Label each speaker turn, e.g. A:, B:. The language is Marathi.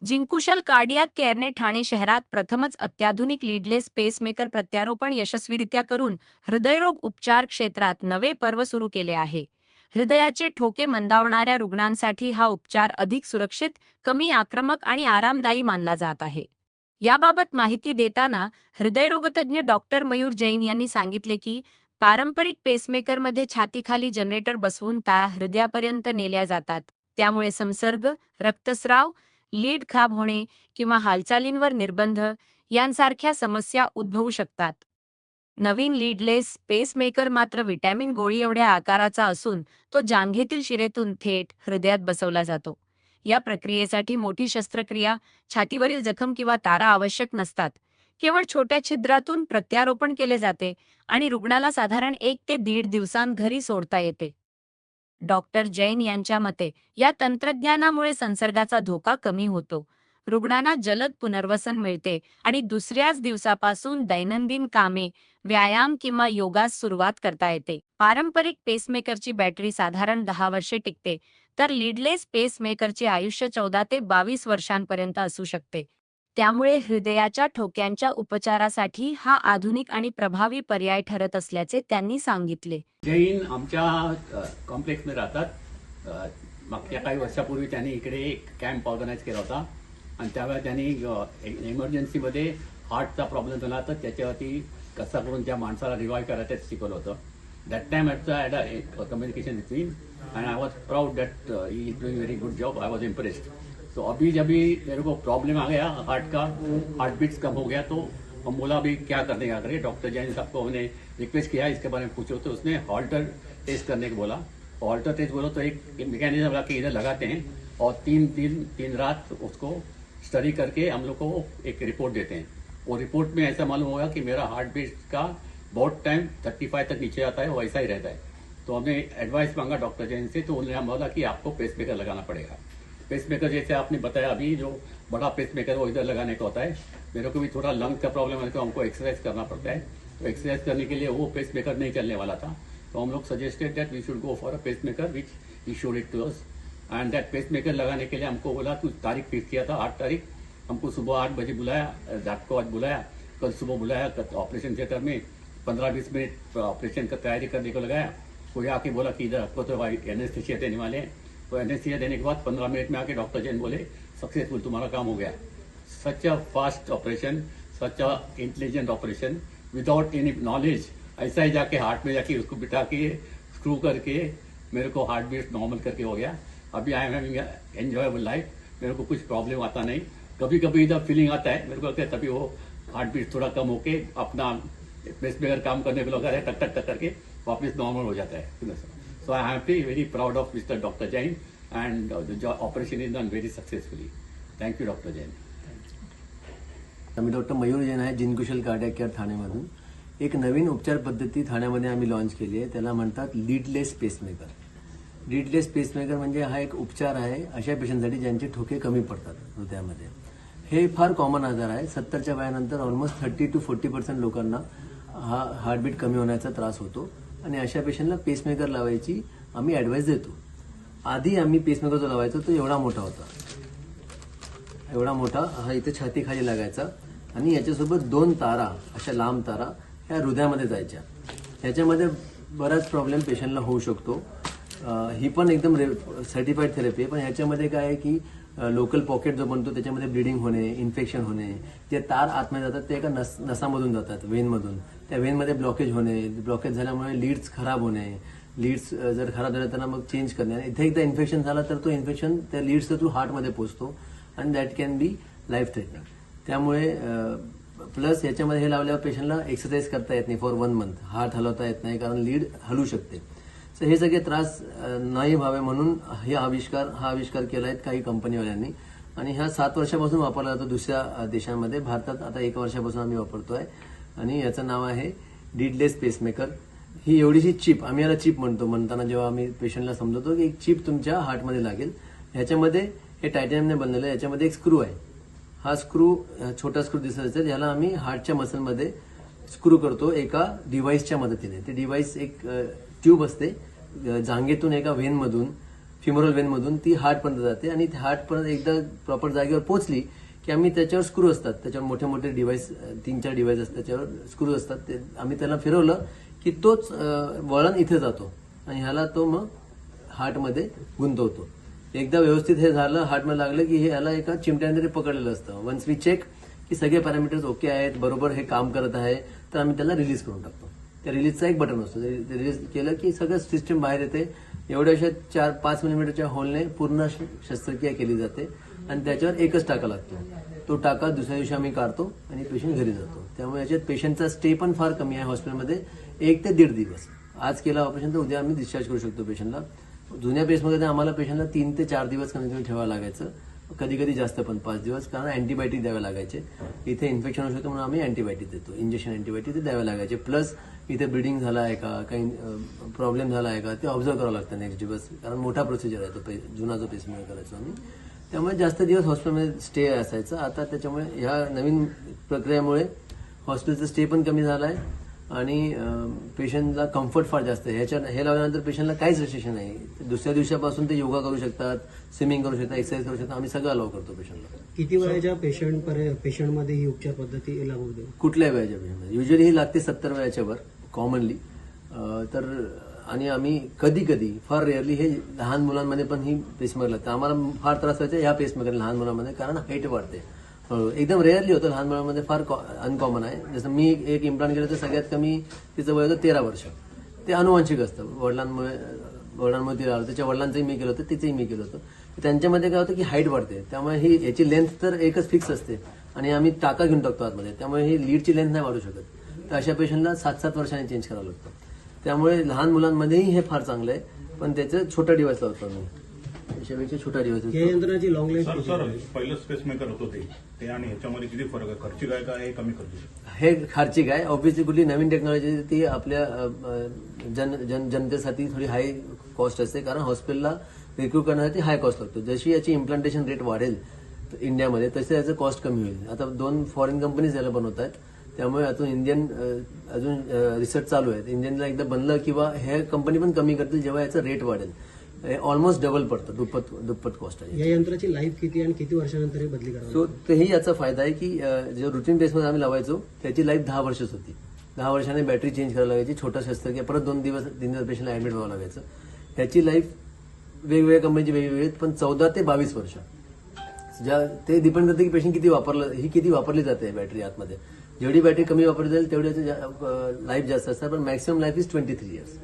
A: जिंकुशल कार्डियाक केअरने ठाणे शहरात प्रथमच अत्याधुनिक लीडलेस पेसमेकर प्रत्यारोपण यशस्वीरित्या करून हृदयरोग उपचार क्षेत्रात नवे पर्व सुरू केले आहे. हृदयाचे ठोके मंदावणाऱ्या रुग्णांसाठी हा उपचार अधिक सुरक्षित, कमी आक्रमक आणि आरामदायी मानला जात आहे. याबाबत माहिती देताना हृदयरोगतज्ञ डॉक्टर मयूर जैन यांनी सांगितले की पारंपरिक पेसमेकरमध्ये छातीखाली जनरेटर बसवून त्या हृदयापर्यंत नेल्या जातात. त्यामुळे संसर्ग, रक्तस्राव, लीड खराब होणे किंवा हालचालींवर निर्बंध यांसारख्या समस्या उद्भवू शकतात. नवीन लीडलेस पेसमेकर मात्र विटॅमिन गोळी एवढ्या आकाराचा असून तो जांघेतील शिरेतून थेट हृदयात बसवला जातो. या प्रक्रियेसाठी मोठी शस्त्रक्रिया, छातीवरील जखम किंवा तारा आवश्यक नसतात. केवळ छोट्या छिद्रातून प्रत्यारोपण केले जाते आणि रुग्णाला साधारण 1 ते 1.5 दिवसांत घरी सोडता येते. डॉक्टर जैन यांच्या मते या तंत्रज्ञानामुळे संसर्गाचा धोका कमी होतो, रुग्णांना जलद पुनर्वसन मिळते आणि दुसऱ्याच दिवसापासून दैनंदिन कामे, व्यायाम किंवा योगास सुरुवात करता येते. पारंपरिक पेसमेकरची बॅटरी साधारण 10 वर्षे टिकते, तर लीडलेस पेसमेकरचे आयुष्य 14 ते 22 वर्षांपर्यंत असू शकते. त्यामुळे हृदयाच्या ठोक्यांच्या उपचारासाठी हा आधुनिक आणि प्रभावी पर्याय ठरत असल्याचे त्यांनी सांगितले.
B: जैन आमच्या कॉम्प्लेक्समध्ये राहतात. मागच्या काही वर्षापूर्वी त्यांनी इकडे एक कॅम्प ऑर्गनाईज केला होता आणि त्यावेळेला त्यांनी इमर्जन्सीमध्ये हार्टचा प्रॉब्लेम झाला तर त्याच्यावरती कसा करून त्या माणसाला रिवाईव्ह करायचं ते शिकवलं होतं. That time at communication between and I was proud that he is doing very good job. I was impressed. तो अभी जब भी मेरे को प्रॉब्लम आ गया हार्ट का, हार्ट बीट्स कम हो गया, तो हम बोला अभी क्या करने का करिए. डॉक्टर जैन साहब को हमने रिक्वेस्ट किया इसके बारे में पूछो तो उसने हॉल्टर टेस्ट करने को बोला. हॉल्टर टेस्ट बोलो तो एक मैकेनिज्म लगा के इधर लगाते हैं और 3 रात उसको स्टडी करके हम लोग को एक रिपोर्ट देते हैं. वो रिपोर्ट में ऐसा मालूम होगा कि मेरा हार्ट बीट का बहुत टाइम 35 तक नीचे आता है, वैसा ही रहता है. तो हमने एडवाइस मांगा डॉक्टर जैन से, तो उन्होंने हम बोला कि आपको पेसमेकर लगाना पड़ेगा. पेसमेकर जैसे आपने बताया अभी जो बड़ा पेसमेकर वो इधर लगाने का होता है. मेरे को भी थोड़ा लंग का प्रॉब्लम है तो हमको एक्सरसाइज करना पड़ता है. तो एक्सरसाइज करने के लिए वो पेसमेकर नहीं चलने वाला था. तो हम लोग suggested that we should go for a pacemaker which he showed it to us. And that pacemaker लगाने के लिए हमको बोला कुछ तारीख फिक्स किया था 8 तारीख. हमको सुबह 8 बजे बुलाया, रात को आज बुलाया, कल सुबह बुलाया ऑपरेशन थिएटर में. 15-20 मिनट ऑपरेशन का तैयारी करने को लगाया. कोई आके बोला कि इधर आपको तो भाई एनेस्थीसिया देने वाले हैं. तो एनेस्थीसिया देने के बाद 15 मिनट में आके डॉक्टर जैन बोले सक्सेसफुल, तुम्हारा काम हो गया. Such a fast operation, such a intelligent operation without any knowledge. ऐसा ही जाके हार्ट में जाके उसको बिठा के स्क्रू करके मेरे को हार्ट बीट नॉर्मल करके हो गया. अभी I am having enjoyable life. मेरे को कुछ प्रॉब्लम आता नहीं. कभी कभी इधर फीलिंग आता है मेरे को लगता है तभी वो हार्ट बीट थोड़ा कम होके अपना पेसमेकर काम करने को लगा है, टक टक टक करके वापस नॉर्मल हो जाता है. So I am happy, very proud of mister doctor Jain end the operation is done very successfully. Thank you doctor Jain.
C: Me doctor Mayur Jain आहे, जिनकुशल कार्डियाक केअर ठाणेमधून. एक नवीन उपचार पद्धती ठाण्यामध्ये आम्ही लॉन्च केली आहे, त्याला म्हणतात लीडलेस पेसमेकर. लीडलेस पेसमेकर म्हणजे हा एक उपचार आहे अशा पेशंटसाठी ज्यांचे ठोके कमी पडतात हृदयामध्ये. हे फार कॉमन आजार आहे. 70च्या वयानंतर ऑलमोस्ट 30 to 40% लोकांना हा हार्टबीट कमी होण्याचा त्रास होतो आणि अशा पेशंटला पेसमेकर लावायची आम्ही ॲडवाईस देतो. आधी आम्ही पेसमेकर जो लावायचो तो एवढा मोठा होता, एवढा मोठा. हा इथे छातीखाली लागायचा आणि याच्यासोबत 2 तारा, अशा लांब तारा ह्या हृदयामध्ये जायच्या. ह्याच्यामध्ये बराच प्रॉब्लेम पेशंटला होऊ शकतो. ही पण एकदम सर्टिफाईड थेरपी आहे, पण ह्याच्यामध्ये काय आहे की लोकल पॉकेट जो बनतो त्याच्यामध्ये ब्लिडिंग होणे, इन्फेक्शन होणे, ते तार आतमध्ये जातात, ते एका नसामधून जातात, वेनमधून. त्या वेनमध्ये ब्लॉकेज होणे, ब्लॉकेज झाल्यामुळे लीड्स खराब होणे, लीड्स जर खराब झाले त्यांना मग चेंज करणे. इथे एकदा इन्फेक्शन झाला तर तो इन्फेक्शन त्या लीड्सच्या थ्रू हार्टमध्ये पोहोचतो आणि that can be life threatening. त्यामुळे प्लस याच्यामध्ये हे लावल्यावर पेशंटला एक्सरसाइज करता येत नाही फॉर 1 month. हात हलवता येत नाही कारण लीड हलू शकते. सो हे सगळे त्रास नाही व्हावे म्हणून हा आविष्कार केला आहे काही कंपनीवाल्यांनी आणि हा 7 वर्षापासून वापरला जातो दुसऱ्या देशांमध्ये. भारतात आता 1 वर्षापासून आम्ही वापरतोय आणि याचं नाव आहे लीडलेस पेसमेकर. ही एवढीशी चिप, आम्ही याला चिप म्हणताना जेव्हा आम्ही पेशंटला समजवतो की एक चिप तुमच्या हार्टमध्ये लागेल. ह्याच्यामध्ये हे टायटॅनियमने बनलेलं आहे. याच्यामध्ये एक स्क्रू आहे. हा स्क्रू, छोटा स्क्रू दिसत असेल, याला आम्ही हार्टच्या मसलमध्ये स्क्रू करतो एका डिव्हाइसच्या मदतीने. ते डिव्हाइस एक ट्यूब असते, जांघेतून एका व्हेनमधून फिमोरल वेनमधून ती हार्टपर्यंत जाते आणि ती हार्टपर्यंत एकदा प्रॉपर जागेवर पोहोचली की आम्ही त्याच्यावर स्क्रू असतात, त्याच्यावर मोठे मोठे डिव्हाइस 3-4 डिव्हाइस असतात, त्याच्यावर स्क्रू असतात, ते आम्ही त्याला फिरवलं की तोच वळण इथे जातो आणि ह्याला तो मग हार्टमध्ये गुंतवतो. एकदा व्यवस्थित हे झालं, हार्टमध्ये लागलं की हे ह्याला एका चिमट्याने तरी पकडलेलं असतं. वन्स वी चेक की सगळे पॅरामीटर्स ओके आहेत, बरोबर हे काम करत आहे, तर आम्ही त्याला रिलीज करून टाकतो. त्या रिलीजचा एक बटन असतो, ते रिलीज केलं की सगळं सिस्टम बाहेर येते. एवढ्याशा 4-5 मिलीमीटरच्या होलने पूर्ण शस्त्रक्रिया केली जाते आणि त्याच्यावर एकच टाका लागतो. तो टाका दुसऱ्या दिवशी आम्ही काढतो आणि पेशंट घरी जातो. त्यामुळे याच्यात पेशंटचा स्टे पण फार कमी आहे हॉस्पिटलमध्ये, 1 ते 1.5 दिवस. आज केला ऑपरेशन तर उद्या आम्ही डिस्चार्ज करू शकतो पेशंटला. जुन्या पेसमध्ये आम्हाला पेशंटला 3 ते 4 दिवस कंटिन्यू ठेवावं लागायचं, कधी कधी जास्त पण 5 दिवस, कारण अँटीबायोटिक द्यावे लागायचे. इथे इन्फेक्शन होऊ शकतं म्हणून आम्ही अँटीबायोटिक देतो, इंजेक्शन अँटीबायोटिक ते द्यावे लागायचे. प्लस इथे ब्लिडिंग झाला आहे का, काही प्रॉब्लेम झाला आहे का ते ऑब्झर्व करावं लागतं नेक्स्ट दिवस, कारण मोठा प्रोसिजर आहे तो जुना जो पेसमेकर करायचो आम्ही. त्यामुळे जास्त दिवस हॉस्पिटलमध्ये स्टे असायचं. आता त्याच्यामुळे ह्या नवीन प्रक्रियेमुळे हॉस्पिटलचा स्टे पण कमी झाला आहे आणि पेशंटला कम्फर्ट फार जास्त आहे. हे लावल्यानंतर पेशंटला काहीच रेस्ट्रिक्शन नाही. दुसऱ्या दिवसापासून ते योगा करू शकतात, स्विमिंग करू शकतात, एक्सरसाइज करू शकतात. आम्ही सगळं अलाव करतो पेशंटला.
D: किती वयाच्या पेशंटमध्ये ही उपचार पद्धती लागू होते?
C: कुठल्या वयाच्या पेशंटमध्ये युजली ही लागते 70 वयाच्या वर कॉमनली. तर आणि आम्ही कधी कधी फार रेअरली हे लहान मुलांमध्ये पण ही पेसमेकर लागते. आम्हाला फार त्रास व्हायचा ह्या पेसमेकर लहान मुलांमध्ये, कारण हाईट वाढते. एकदम रेअरली होतं लहान मुलांमध्ये, फार अनकॉमन आहे. जसं मी एक इम्प्लांट केलं तर सगळ्यात कमी तिचं वय होतं 13 वर्ष. ते अनुवांशिक असतं, वडिलांमुळे तिला आलं, त्याच्या वडिलांचंही मी केलं होतं, तिचंही मी केलं होतं. त्यांच्यामध्ये काय होतं की हाईट वाढते, त्यामुळे ही याची लेंथ तर एकच फिक्स असते आणि आम्ही टाका घेऊन टाकतो आतमध्ये, त्यामुळे ही लीडची लेंथ नाही वाढू शकत. तर अशा पेशंटला 7-7 वर्षांनी चेंज करावं लागतं. त्यामुळे लहान मुलांमध्येही हे फार चांगलं आहे, पण त्याचं छोटा डिव्हाइस लावतो आम्ही, त्याच्यापेक्षा छोटा डिव्हाइस.
D: या यंत्राची लॉंग लाईफ
E: सर पहिलं स्पेसमेकर होतं ते आणि ह्याच्यामध्ये किती फरक आहे? खर्चिक आहे का हे कमी खर्चिक?
C: हे खर्चिक आहे. ऑब्व्हियसली कुठली नवीन टेक्नॉलॉजी ती आपल्या जनतेसाठी थोडी हाय कॉस्ट असते, कारण हॉस्पिटलला रिक्रूट करण्यासाठी हाय कॉस्ट लागतो. जशी याची इम्प्लांटेशन रेट वाढेल इंडियामध्ये तसं याचं कॉस्ट कमी होईल. आता 2 फॉरेन कंपनीज याला बनवत आहेत, त्यामुळे अजून रिसर्च चालू आहे. इंडियनला एकदा बनलं किंवा हे कंपनी पण कमी करतील जेव्हा याचं रेट वाढेल. ऑलमोस्ट डबल पडतं, दुप्पट कॉस्ट आहे.
D: या यंत्राची लाईफ किती आणि किती वर्षानंतर हे बदली करावी?
C: सो तेही याचा फायदा आहे की जो रुटीन बेसमध्ये आम्ही लावायचो त्याची लाईफ 10 वर्षच होती. 10 वर्षाने बॅटरी चेंज करायला लागायची, छोटा शस्त्रक्रिया, परत 3 दिवस पेशंटला ऍडमिट व्हावं लागायचं. ह्याची लाईफ वेगवेगळ्या कंपनीची वेगवेगळी आहेत, पण 14 ते 22 वर्ष. ते डिपेंड करते की पेशंट किती वापरली जाते बॅटरी आतमध्ये. जेवढी बॅटरी कमी वापरली जाईल तेवढी लाईफ जास्त असतात, पण मॅक्सिमम लाईफ इज 23 इयर्स.